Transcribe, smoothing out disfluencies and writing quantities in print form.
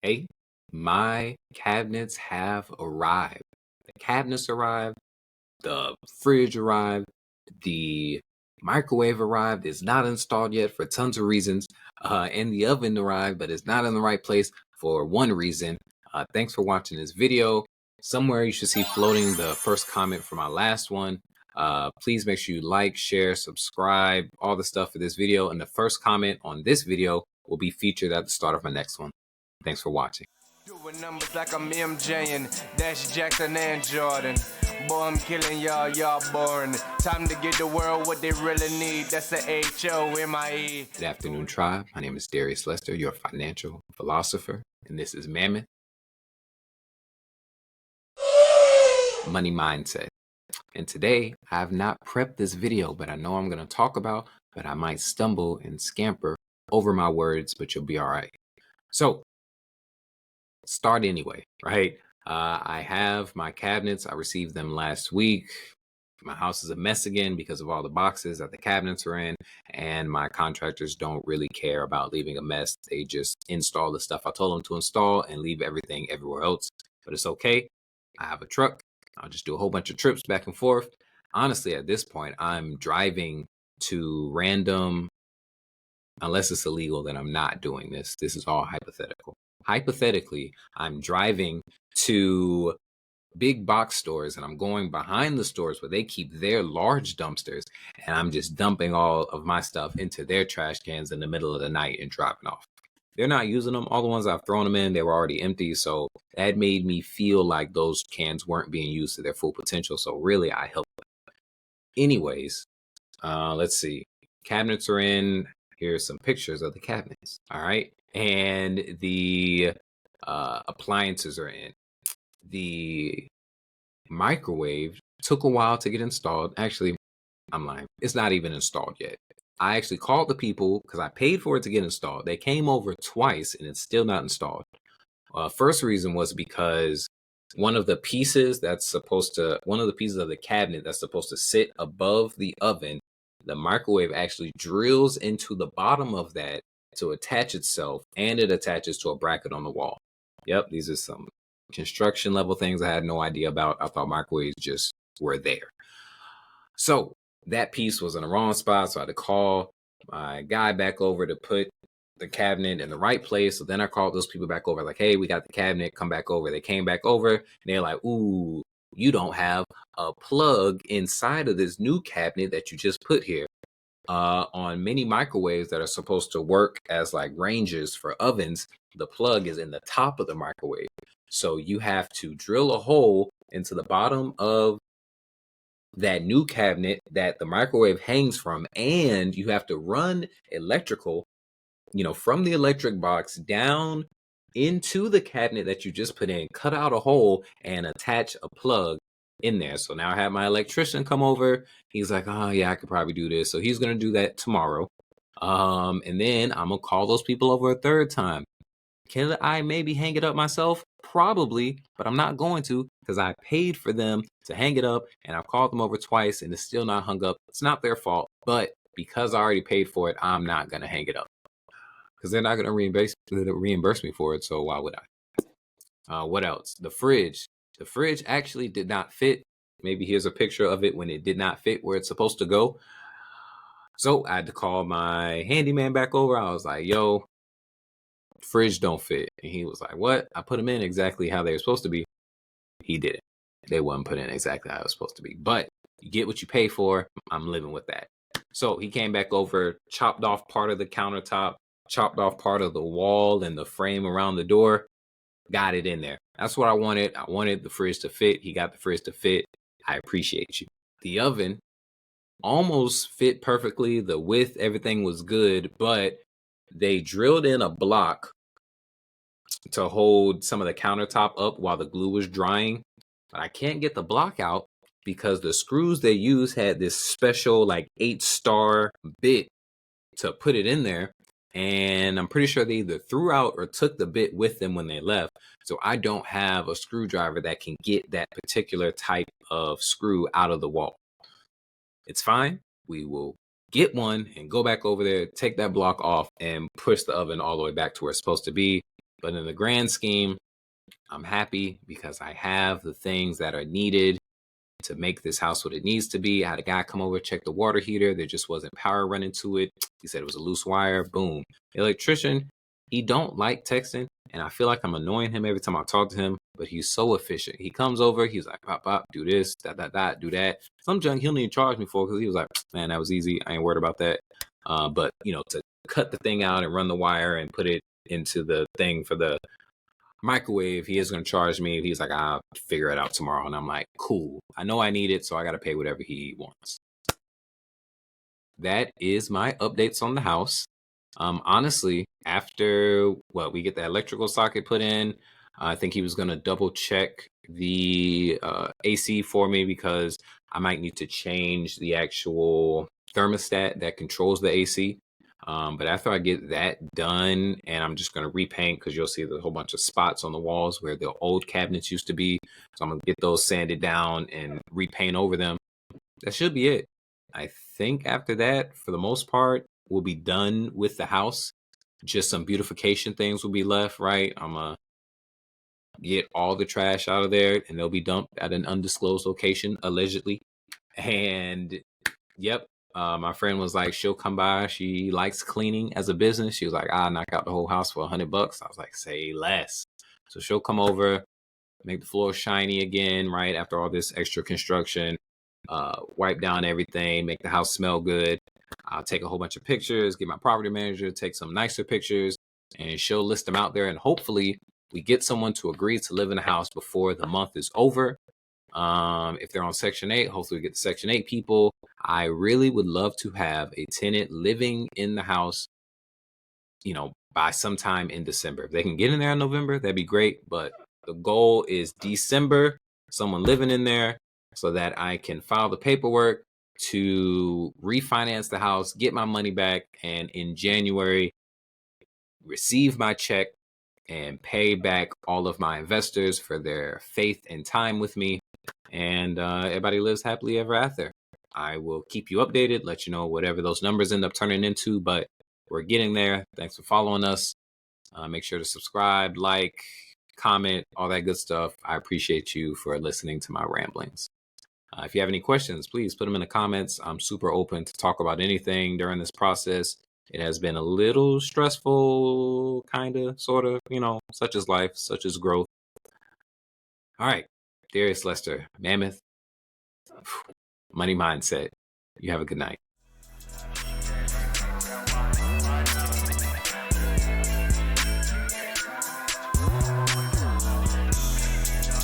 Hey, my cabinets have arrived. The cabinets arrived, the fridge arrived, the microwave arrived. It's not installed yet for tons of reasons. And the oven arrived, but it's not in the right place for one reason. Thanks for watching this video. Somewhere you should see floating the first comment for my last one. Please make sure you like, share, subscribe, all the stuff for this video. And the first comment on this video will be featured at the start of my next one. Thanks for watching. Doing numbers like I'm MJ and Dash Jackson and Jordan. Boy, I'm killing y'all boring. Time to give the world what they really need. That's the HOMIE. Good afternoon, tribe. My name is Darius Lester, your financial philosopher, and this is Mammoth Money Mindset. And today, I have not prepped this video, but I know I'm going to talk about, but I might stumble and scamper over my words, but you'll be all right. So, start anyway, right? I have my cabinets. I received them last week. My house is a mess again because of all the boxes that the cabinets are in, and my contractors don't really care about leaving a mess. They just install the stuff I told them to install and leave everything everywhere else. But it's okay. I have a truck. I'll just do a whole bunch of trips back and forth. Honestly, at this point, I'm driving to random, unless it's illegal, then I'm not doing this. This is all hypothetical. Hypothetically, I'm driving to big box stores and I'm going behind the stores where they keep their large dumpsters, and I'm just dumping all of my stuff into their trash cans in the middle of the night and dropping off. They're not using them. All the ones I've thrown them in, they were already empty. So that made me feel like those cans weren't being used to their full potential. So really, I helped them. Anyways, let's see. Cabinets are in. Here's some pictures of the cabinets. All right. And the appliances are in. The microwave took a while to get installed. Actually, I'm lying. It's not even installed yet. I actually called the people because I paid for it to get installed. They came over twice and it's still not installed. First reason was because one of the pieces of the cabinet that's supposed to sit above the oven, the microwave actually drills into the bottom of that to attach itself, and it attaches to a bracket on the wall. Yep, these are some construction level things I had no idea about. I thought microwaves just were there. So that piece was in the wrong spot. So I had to call my guy back over to put the cabinet in the right place. So then I called those people back over, like, hey, we got the cabinet, come back over. They came back over and they're like, ooh, you don't have a plug inside of this new cabinet that you just put here. On many microwaves that are supposed to work as like ranges for ovens, the plug is in the top of the microwave. So you have to drill a hole into the bottom of that new cabinet that the microwave hangs from, and you have to run electrical, from the electric box down into the cabinet that you just put in, cut out a hole and attach a plug in there. So now I have my electrician come over. He's like, oh yeah, I could probably do this. So he's going to do that tomorrow. And then I'm going to call those people over a third time. Can I maybe hang it up myself? Probably, but I'm not going to because I paid for them to hang it up, and I've called them over twice and it's still not hung up. It's not their fault, but because I already paid for it, I'm not going to hang it up because they're not going to reimburse me for it. So why would I? What else? The fridge. The fridge actually did not fit. Maybe here's a picture of it when it did not fit where it's supposed to go. So I had to call my handyman back over. I was like, yo, fridge don't fit. And he was like, what? I put them in exactly how they were supposed to be. He didn't. They wasn't put in exactly how it was supposed to be. But you get what you pay for. I'm living with that. So he came back over, chopped off part of the countertop, chopped off part of the wall and the frame around the door, got it in there. That's what I wanted. I wanted the fridge to fit. He got the fridge to fit. I appreciate you. The oven almost fit perfectly. The width, everything was good, but they drilled in a block to hold some of the countertop up while the glue was drying. But I can't get the block out because the screws they used had this special like 8-star bit to put it in there. And I'm pretty sure they either threw out or took the bit with them when they left. So I don't have a screwdriver that can get that particular type of screw out of the wall. It's fine. We will get one and go back over there, take that block off and push the oven all the way back to where it's supposed to be. But in the grand scheme, I'm happy because I have the things that are needed to make this house what it needs to be. I had a guy come over, check the water heater. There just wasn't power running to it. He said it was a loose wire. Boom. The electrician, he don't like texting, and I feel like I'm annoying him every time I talk to him, but he's so efficient. He comes over, he's like, pop, pop, do this, do that. Some junk he'll even charge me for because he was like, man, that was easy. I ain't worried about that. But, to cut the thing out and run the wire and put it into the thing for the microwave, he is going to charge me. He's like, I'll figure it out tomorrow. And I'm like, cool. I know I need it, so I got to pay whatever he wants. That is my updates on the house. Honestly, after we get the electrical socket put in, I think he was going to double check the AC for me because I might need to change the actual thermostat that controls the AC. But after I get that done, and I'm just going to repaint because you'll see there's a whole bunch of spots on the walls where the old cabinets used to be. So I'm going to get those sanded down and repaint over them. That should be it. I think after that, for the most part, we'll be done with the house. Just some beautification things will be left, right? I'm going to get all the trash out of there and they'll be dumped at an undisclosed location, allegedly. And yep, my friend was like, she'll come by. She likes cleaning as a business. She was like, I'll knock out the whole house for $100. I was like, say less. So she'll come over, make the floor shiny again, right? After all this extra construction, wipe down everything, make the house smell good. I'll take a whole bunch of pictures, get my property manager to take some nicer pictures, and she'll list them out there. And hopefully we get someone to agree to live in the house before the month is over. If they're on Section 8, hopefully we get the Section 8 people. I really would love to have a tenant living in the house, by sometime in December. If they can get in there in November, that'd be great. But the goal is December, someone living in there so that I can file the paperwork to refinance the house, get my money back, and in January, receive my check and pay back all of my investors for their faith and time with me. And everybody lives happily ever after. I will keep you updated, let you know whatever those numbers end up turning into, but we're getting there. Thanks for following us. Make sure to subscribe, like, comment, all that good stuff. I appreciate you for listening to my ramblings. If you have any questions, please put them in the comments. I'm super open to talk about anything during this process. It has been a little stressful, kind of, sort of, such as life, such as growth. All right, Darius Lester, Mammoth, Money Mindset. You have a good night.